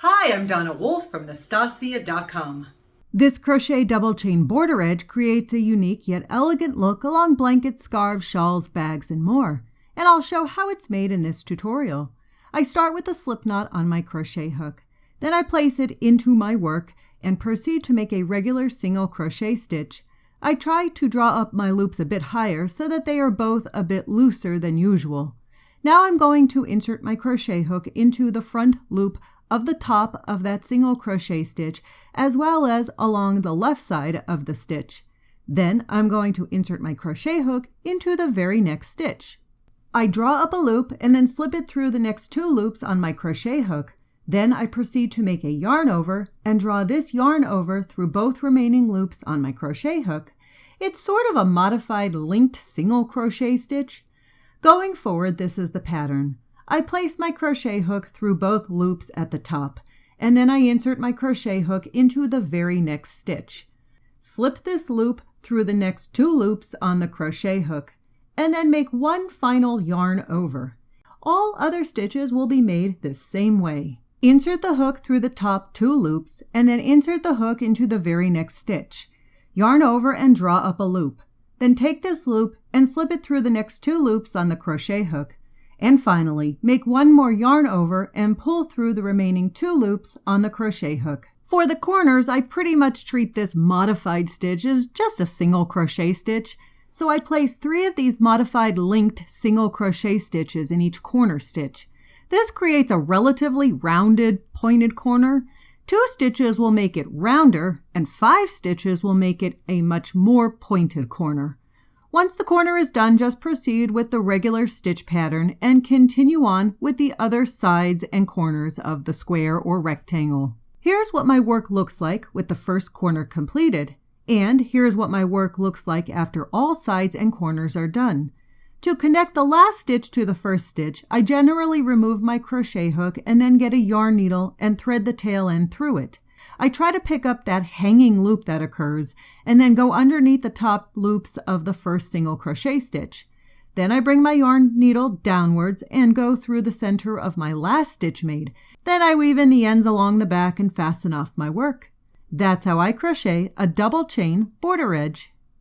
Hi, I'm Donna Wolfe from Naztazia.com. This crochet double chain border edge creates a unique yet elegant look along blankets, scarves, shawls, bags, and more. And I'll show how it's made in this tutorial. I start with a slip knot on my crochet hook. Then I place it into my work and proceed to make a regular single crochet stitch. I try to draw up my loops a bit higher so that they are both a bit looser than usual. Now I'm going to insert my crochet hook into the front loop of the top of that single crochet stitch, as well as along the left side of the stitch. Then I'm going to insert my crochet hook into the very next stitch. I draw up a loop and then slip it through the next two loops on my crochet hook. Then I proceed to make a yarn over and draw this yarn over through both remaining loops on my crochet hook. It's sort of a modified linked single crochet stitch. Going forward, this is the pattern. I place my crochet hook through both loops at the top, and then I insert my crochet hook into the very next stitch. Slip this loop through the next two loops on the crochet hook, and then make one final yarn over. All other stitches will be made the same way. Insert the hook through the top two loops, and then insert the hook into the very next stitch. Yarn over and draw up a loop. Then take this loop and slip it through the next two loops on the crochet hook. And finally, make one more yarn over and pull through the remaining two loops on the crochet hook. For the corners, I pretty much treat this modified stitch as just a single crochet stitch. So I place 3 of these modified linked single crochet stitches in each corner stitch. This creates a relatively rounded, pointed corner. 2 stitches will make it rounder, and 5 stitches will make it a much more pointed corner. Once the corner is done, just proceed with the regular stitch pattern and continue on with the other sides and corners of the square or rectangle. Here's what my work looks like with the first corner completed, and here's what my work looks like after all sides and corners are done. To connect the last stitch to the first stitch, I generally remove my crochet hook and then get a yarn needle and thread the tail end through it. I try to pick up that hanging loop that occurs and then go underneath the top loops of the first single crochet stitch. Then I bring my yarn needle downwards and go through the center of my last stitch made. Then I weave in the ends along the back and fasten off my work. That's how I crochet a double chain border edge.